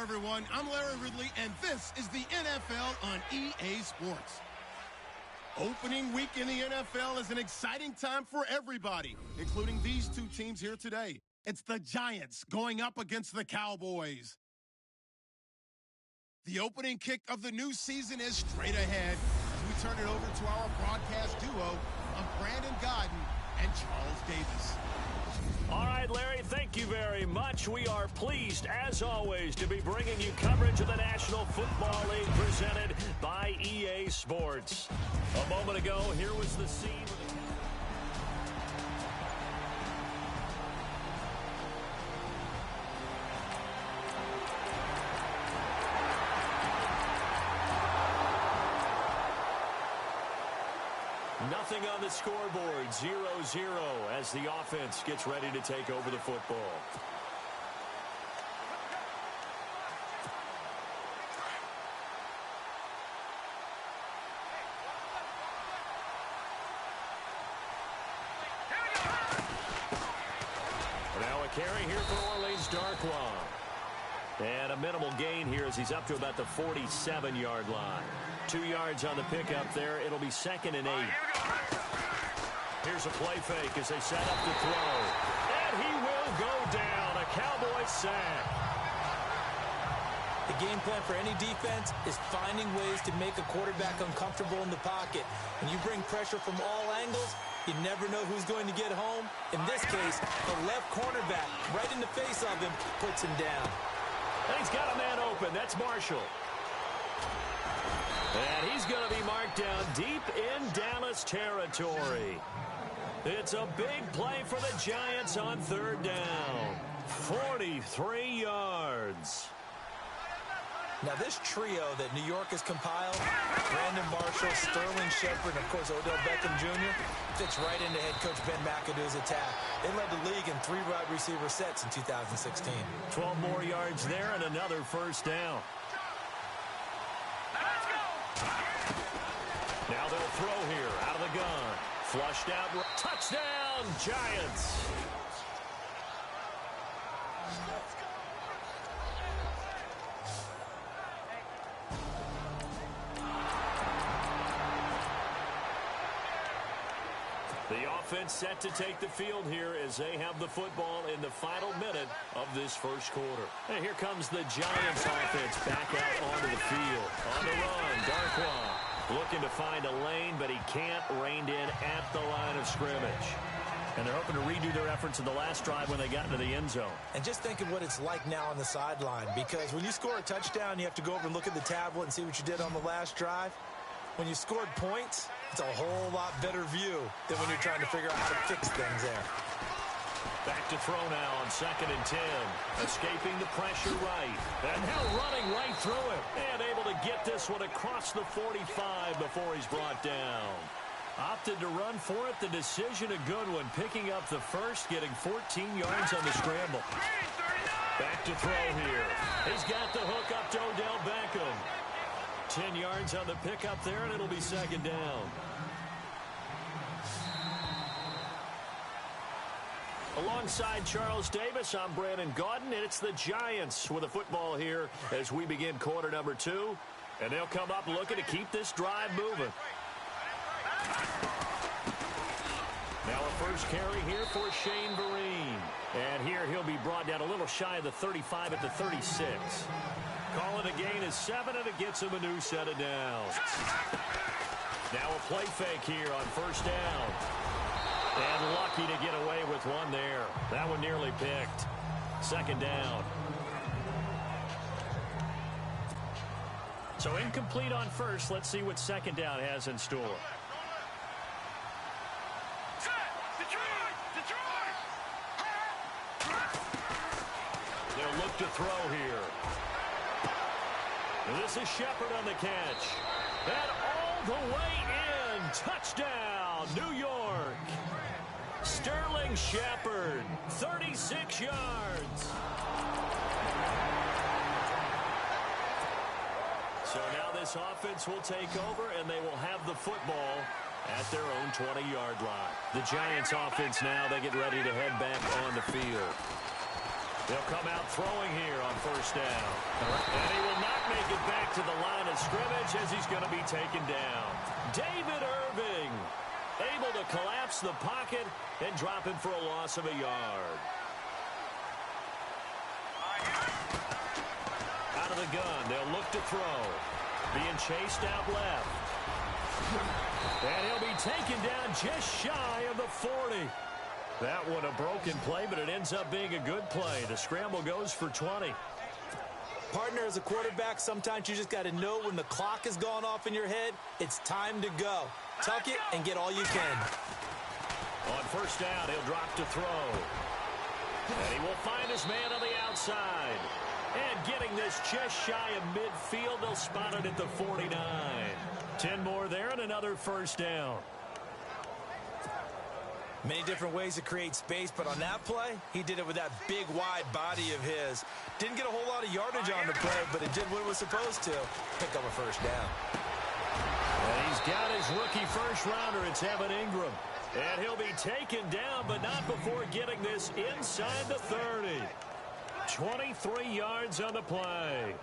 everyone. I'm Larry Ridley, and this is the NFL on EA Sports. Opening week in the NFL is an exciting time for everybody, including these two teams here today. It's the Giants going up against the Cowboys. The opening kick of the new season is straight ahead as we turn it over to our broadcast duo of Brandon Godden and Charles Davis. All right, Larry, thank you very much. We are pleased, as always, to be bringing you coverage of the National Football League presented by EA Sports. A moment ago, here was the scene. Nothing on the scoreboard, 0-0 as the offense gets ready to take over the football. Now a carry here for Orleans Darkwa. And a minimal gain here as he's up to about the 47-yard line. 2 yards on the pickup there. It'll be 2nd and 8. Here's a play fake as they set up to throw. And he will go down. A Cowboy sack. The game plan for any defense is finding ways to make a quarterback uncomfortable in the pocket. When you bring pressure from all angles, you never know who's going to get home. In this case, the left cornerback right in the face of him puts him down. And he's got a man open. That's Marshall. And he's going to be marked down deep in Dallas territory. It's a big play for the Giants on 3rd down. 43 yards. Now this trio that New York has compiled, Brandon Marshall, Sterling Shepard, and of course Odell Beckham Jr., fits right into head coach Ben McAdoo's attack. They led the league in 3 wide receiver sets in 2016. 12 more yards there and another 1st down. Now they'll throw here out of the gun. Flushed out. Touchdown, Giants. The offense set to take the field here as they have the football in the final minute of this 1st quarter. And here comes the Giants offense back out onto the field. On the run, Darkwa. Looking to find a lane, but he can't. Reined in at the line of scrimmage. And they're hoping to redo their efforts in the last drive when they got into the end zone. And just think of what it's like now on the sideline, because when you score a touchdown, you have to go over and look at the tablet and see what you did on the last drive. When you scored points, it's a whole lot better view than when you're trying to figure out how to fix things there. Back to throw now on 2nd and 10. Escaping the pressure right. And now running right through it. And able to get this one across the 45 before he's brought down. Opted to run for it. The decision a good one. Picking up the first, getting 14 yards on the scramble. Back to throw here. He's got the hook up to Odell Beckham. 10 yards on the pickup there, and it'll be 2nd down. Alongside Charles Davis, I'm Brandon Godden, and it's the Giants with the football here as we begin quarter number 2. And they'll come up looking to keep this drive moving. Now a first carry here for Shane Vereen. And here he'll be brought down a little shy of the 35 at the 36. Calling a gain of 7, and it gets him a new set of downs. Now a play fake here on 1st down. And lucky to get away with one there. That one nearly picked. 2nd down. So incomplete on 1st. Let's see what 2nd down has in store. They'll look to throw here. And this is Shepard on the catch. And all the way in. Touchdown, New York. Sterling Shepard, 36 yards. So now this offense will take over, and they will have the football at their own 20-yard line. The Giants offense now, they get ready to head back on the field. They'll come out throwing here on first down. And he will not make it back to the line of scrimmage as he's going to be taken down. David Irving able to collapse the pocket and drop him for a loss of a yard. Out of the gun, they'll look to throw. Being chased out left. And he'll be taken down just shy of the 40. That one a broken play, but it ends up being a good play. The scramble goes for 20. Partner, as a quarterback, sometimes you just got to know when the clock has gone off in your head, it's time to go. Tuck it and get all you can. On first down, he'll drop to throw. And he will find his man on the outside. And getting this just shy of midfield, they'll spot it at the 49. 10 more there and another first down. Many different ways to create space, but on that play, he did it with that big, wide body of his. Didn't get a whole lot of yardage on the play, but it did what it was supposed to. Pick up a first down. And he's got his rookie first-rounder. It's Evan Ingram. And he'll be taken down, but not before getting this inside the 30. 23 yards on the play.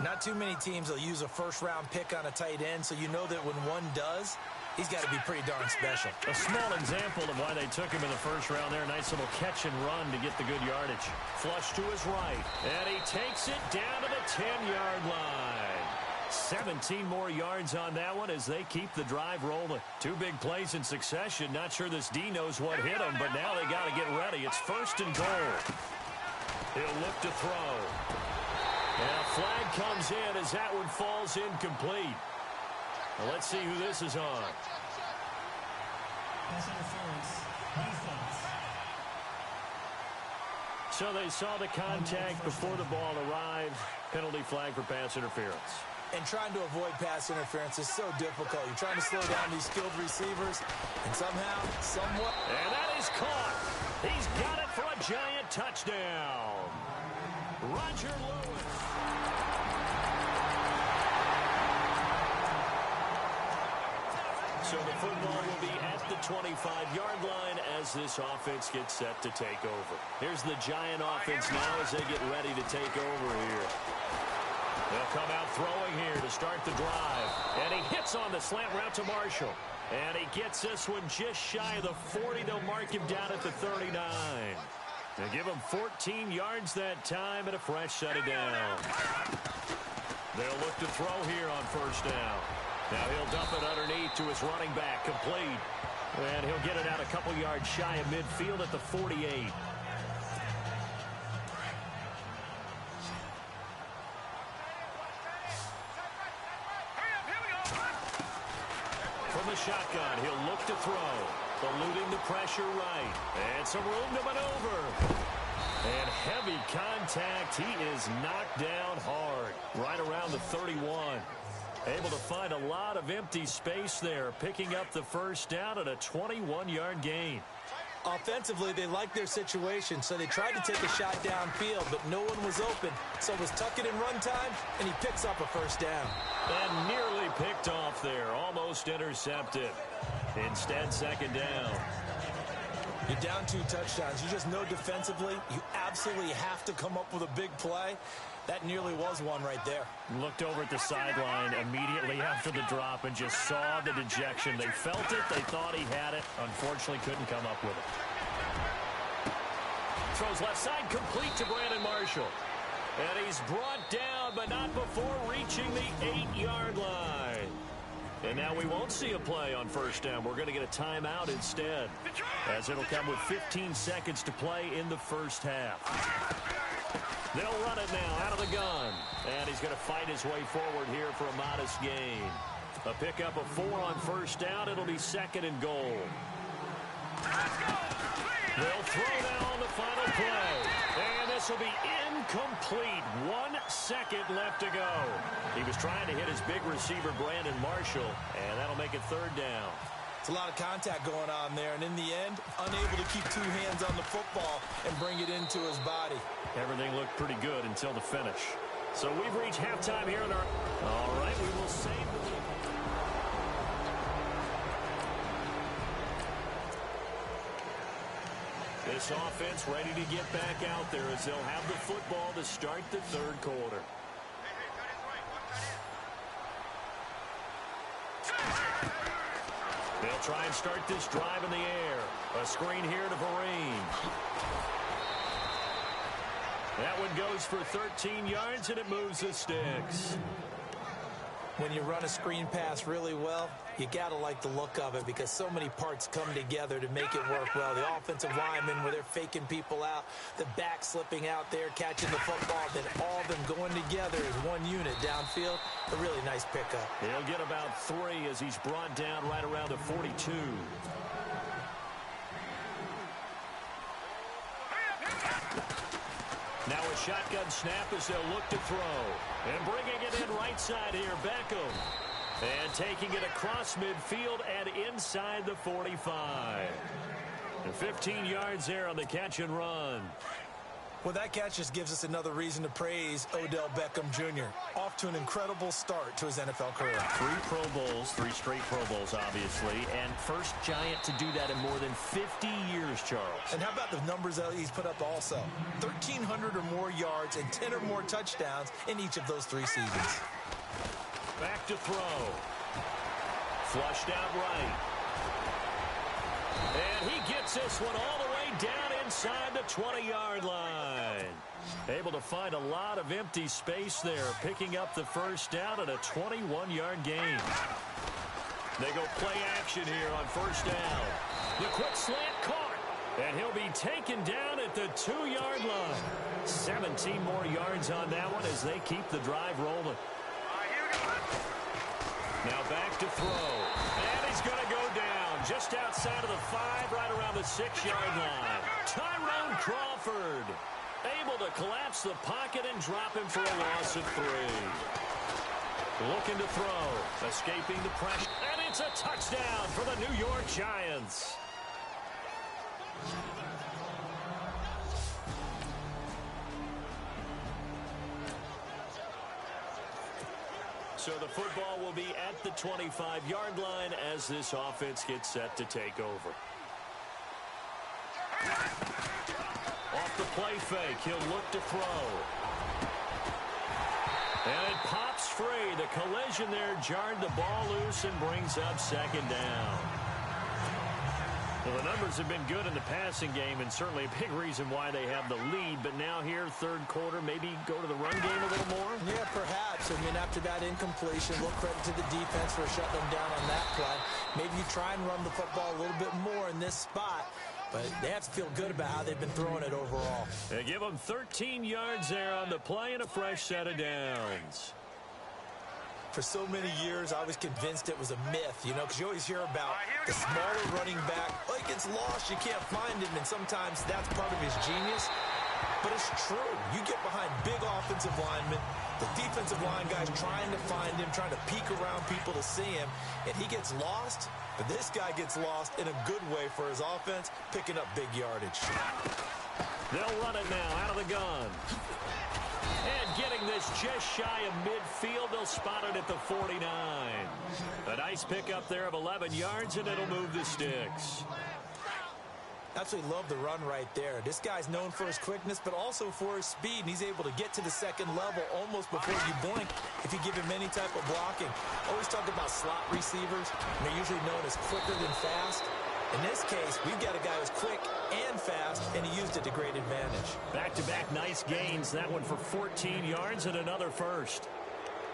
Not too many teams will use a first-round pick on a tight end, so you know that when one does, he's got to be pretty darn special. A small example of why they took him in the first round there. Nice little catch and run to get the good yardage. Flush to his right. And he takes it down to the 10-yard line. 17 more yards on that one as they keep the drive rolling. Two big plays in succession. Not sure this D knows what hit him, but now they got to get ready. It's first and goal. He'll look to throw. And a flag comes in as that one falls incomplete. Well, let's see who this is on. So they saw the contact before the ball arrived. Penalty flag for pass interference. And trying to avoid pass interference is so difficult. You're trying to slow down these skilled receivers, and somehow, somewhat... And that is caught. He's got it for a giant touchdown. Roger Lewis. So the football will be at the 25-yard line as this offense gets set to take over. Here's the Giant offense now as they get ready to take over here. They'll come out throwing here to start the drive. And he hits on the slant route to Marshall. And he gets this one just shy of the 40. They'll mark him down at the 39. They'll give him 14 yards that time and a fresh set it down. They'll look to throw here on first down. Now he'll dump it underneath to his running back, complete. And he'll get it out a couple yards shy of midfield at the 48. From the shotgun, he'll look to throw. Eluding the pressure right. And some room to maneuver. And heavy contact. He is knocked down hard. Right around the 31. Able to find a lot of empty space there. Picking up the first down at a 21-yard gain. Offensively, they liked their situation, so they tried to take a shot downfield, but no one was open. So it was tuck it in run time, and he picks up a first down. And nearly picked off there. Almost intercepted. Instead, second down. You're down 2 touchdowns. You just know defensively, you absolutely have to come up with a big play. That nearly was one right there. Looked over at the sideline immediately after the drop and just saw the dejection. They felt it. They thought he had it. Unfortunately, couldn't come up with it. Throws left side, complete to Brandon Marshall. And he's brought down, but not before reaching the 8-yard line. And now we won't see a play on first down. We're going to get a timeout instead, as it'll come with 15 seconds to play in the first half. They'll run it now out of the gun. And he's going to fight his way forward here for a modest gain. A pickup of 4 on first down. It'll be second and goal. They'll throw now on the final play. And this will be incomplete. 1 second left to go. He was trying to hit his big receiver, Brandon Marshall, and that'll make it third down. It's a lot of contact going on there, and in the end, unable to keep 2 hands on the football and bring it into his body. Everything looked pretty good until the finish. So we've reached halftime here in our... All right, we will save the... This offense ready to get back out there as they'll have the football to start the third quarter. They'll try and start this drive in the air. A screen here to Vereen. That one goes for 13 yards, and it moves the sticks. When you run a screen pass really well, you got to like the look of it because so many parts come together to make it work well. The offensive linemen, where they're faking people out, the back slipping out there, catching the football, then all of them going together as one unit downfield. A really nice pickup. He'll get about 3 as he's brought down right around the 42. Now a shotgun snap as they'll look to throw. And bringing it in right side here, Beckham. And taking it across midfield and inside the 45. And 15 yards there on the catch and run. Well, that catch just gives us another reason to praise Odell Beckham Jr. Off to an incredible start to his NFL career. 3 Pro Bowls, 3 straight Pro Bowls, obviously, and first Giant to do that in more than 50 years, Charles. And how about the numbers that he's put up also? 1,300 or more yards and 10 or more touchdowns in each of those 3 seasons. Back to throw. Flushed out right. And he gets this one all the way down inside the 20-yard line. Able to find a lot of empty space there, picking up the first down at a 21-yard gain. They go play action here on first down. The quick slant caught, and he'll be taken down at the 2-yard line. 17 more yards on that one as they keep the drive rolling. Now back to throw, and he's going to go down just outside of the 5, right around the 6-yard line. Tyrone Crawford able to collapse the pocket and drop him for a loss of 3. Looking to throw, escaping the pressure, and it's a touchdown for the New York Giants. So the football will be at the 25-yard line as this offense gets set to take over. Off the play fake, he'll look to throw. And it pops free. The collision there jarred the ball loose and brings up second down. Well, the numbers have been good in the passing game and certainly a big reason why they have the lead. But now here, third quarter, maybe go to the run game a little more? Yeah, perhaps. I mean, after that incompletion, a little credit to the defense for shutting them down on that play. Maybe you try and run the football a little bit more in this spot. But they have to feel good about how they've been throwing it overall. They give them 13 yards there on the play and a fresh set of downs. For so many years, I was convinced it was a myth, you know, because you always hear about the smaller running back. Oh, he gets lost, you can't find him, and sometimes that's part of his genius. But it's true. You get behind big offensive linemen, the defensive line guys trying to find him, trying to peek around people to see him, and he gets lost. But this guy gets lost in a good way for his offense, picking up big yardage. They'll run it now out of the gun. And getting this just shy of midfield, they'll spot it at the 49. A nice pickup there of 11 yards, and it'll move the sticks. Absolutely love the run right there. This guy's known for his quickness, but also for his speed, and he's able to get to the second level almost before you blink if you give him any type of blocking. Always talk about slot receivers, and they're usually known as quicker than fast. In this case, we've got a guy who's quick and fast, and he used it to great advantage. Back-to-back nice gains. That one for 14 yards and another first.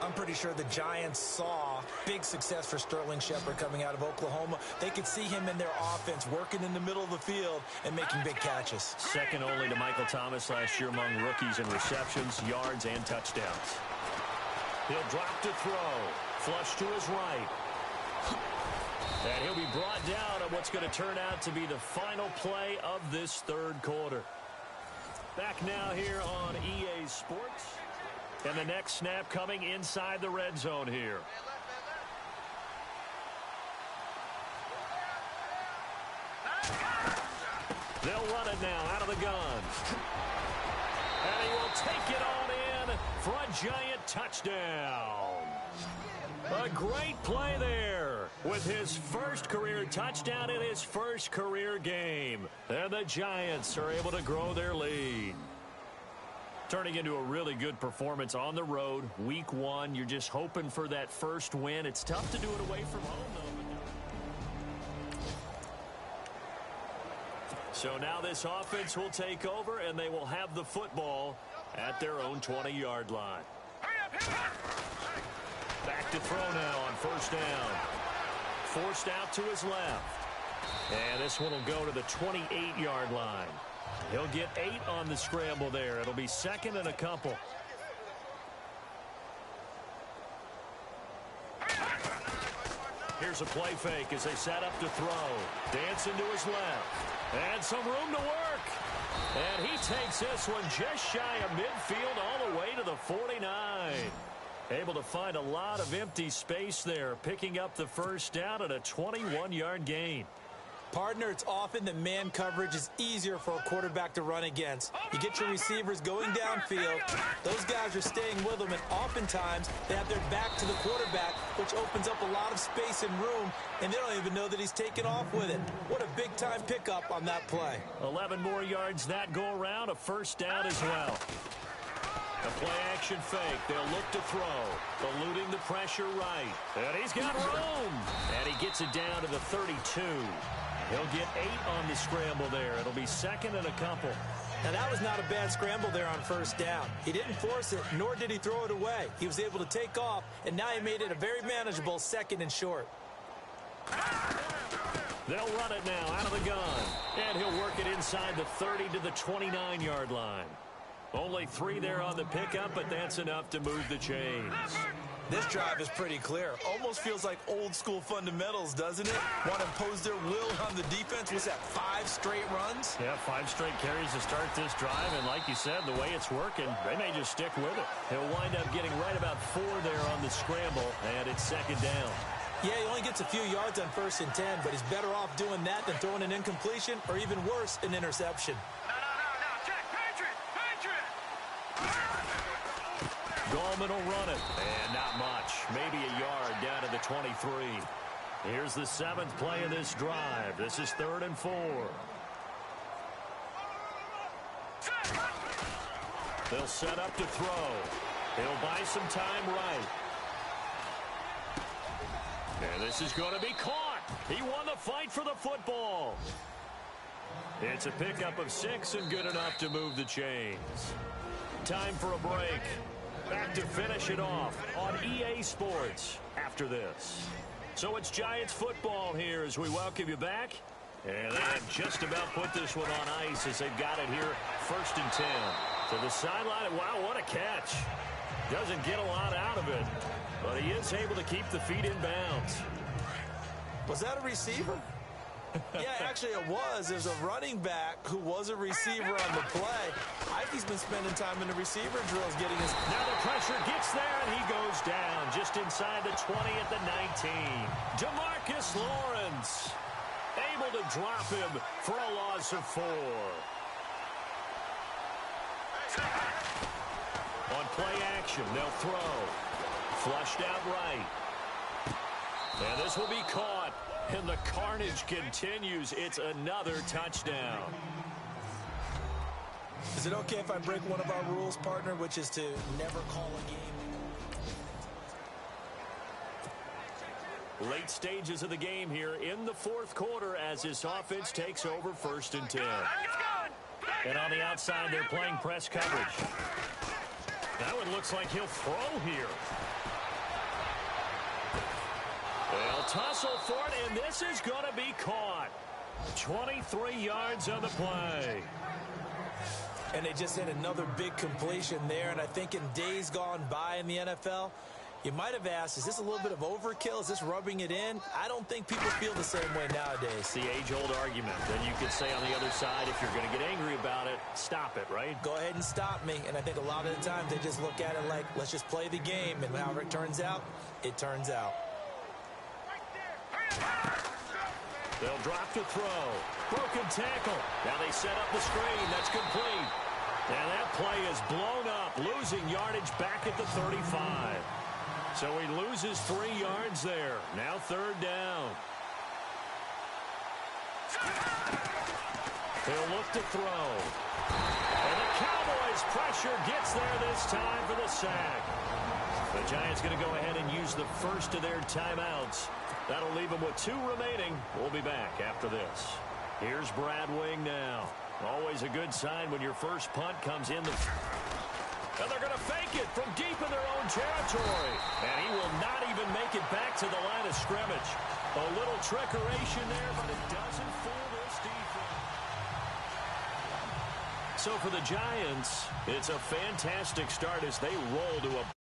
I'm pretty sure the Giants saw big success for Sterling Shepard coming out of Oklahoma. They could see him in their offense working in the middle of the field and making big catches. Second only to Michael Thomas last year among rookies in receptions, yards, and touchdowns. He'll drop to throw. Flush to his right. And he'll be brought down on what's going to turn out to be the final play of this third quarter. Back now here on EA Sports. And the next snap coming inside the red zone here. They'll run it now out of the gun. And he will take it on in for a Giant touchdown. A great play there. with his first career touchdown in his first career game. And the Giants are able to grow their lead. Turning into a really good performance on the road. Week 1, you're just hoping for that first win. It's tough to do it away from home, though. So now this offense will take over, and they will have the football at their own 20-yard line. Back to throw now on first down. Forced out to his left. And this one will go to the 28-yard line. He'll get 8 on the scramble there. It'll be second and a couple. Here's a play fake as they set up to throw. Dancing to his left. And some room to work. And he takes this one just shy of midfield all the way to the 49. Able to find a lot of empty space there, picking up the first down at a 21-yard gain. Partner, it's often that man coverage is easier for a quarterback to run against. You get your receivers going downfield. Those guys are staying with them, and oftentimes they have their back to the quarterback, which opens up a lot of space and room, and they don't even know that he's taken off with it. What a big-time pickup on that play. 11 more yards that go around, a first down as well. A play-action fake. They'll look to throw. Eluding the pressure right. And he's got room. And he gets it down to the 32. He'll get 8 on the scramble there. It'll be second and a couple. Now, that was not a bad scramble there on first down. He didn't force it, nor did he throw it away. He was able to take off, and now he made it a very manageable second and short. They'll run it now out of the gun. And he'll work it inside the 30 to the 29-yard line. Only 3 there on the pickup, but that's enough to move the chains. This drive is pretty clear. Almost feels like old-school fundamentals, doesn't it? Want to impose their will on the defense. Was that 5 straight runs? Yeah, 5 straight carries to start this drive, and like you said, the way it's working, they may just stick with it. He'll wind up getting right about 4 there on the scramble, and it's second down. Yeah, he only gets a few yards on first and 10, but he's better off doing that than throwing an incompletion, or even worse, an interception. Gallman will run it, and not much. Maybe a yard down to the 23. Here's the 7th play of this drive. This is 3rd and 4. They'll set up to throw. He'll buy some time right. And this is going to be caught. He won the fight for the football. It's a pickup of 6 and good enough to move the chains. Time for a break. Back to finish it off on EA Sports after this. So it's Giants football here as we welcome you back. And they have just about put this one on ice as they've got it here 1st and 10. To the sideline. Wow, what a catch. Doesn't get a lot out of it, but he is able to keep the feet in bounds. Was that a receiver? Yeah, actually it was. There's a running back who was a receiver on the play. Ike's been spending time in the receiver drills getting his... Now the pressure gets there, and he goes down just inside the 20 at the 19. DeMarcus Lawrence able to drop him for a loss of 4. On play action, they'll throw. Flushed out right. And this will be caught. And the carnage continues. It's another touchdown. Is it okay if I break one of our rules, partner, which is to never call a game? Late stages of the game here in the 4th quarter as this offense takes over 1st and 10. And on the outside, they're playing press coverage. Now it looks like he'll throw here. They'll tussle for it, and this is going to be caught. 23 yards on the play. And they just had another big completion there, and I think in days gone by in the NFL, you might have asked, is this a little bit of overkill? Is this rubbing it in? I don't think people feel the same way nowadays. It's the age-old argument. Then you could say on the other side, if you're going to get angry about it, stop it, right? Go ahead and stop me. And I think a lot of the times they just look at it like, let's just play the game, and however it turns out, it turns out. They'll drop to throw. Broken tackle. Now they set up the screen. That's complete. And that play is blown up, losing yardage back at the 35. So he loses 3 yards there. Now 3rd down. He'll look to throw. And the Cowboys' pressure gets there this time for the sack. The Giants going to go ahead and use the first of their timeouts. That'll leave them with 2 remaining. We'll be back after this. Here's Brad Wing now. Always a good sign when your first punt comes in. And they're going to fake it from deep in their own territory. And he will not even make it back to the line of scrimmage. A little trickeration there, but it doesn't fool this defense. So for the Giants, it's a fantastic start as they roll to a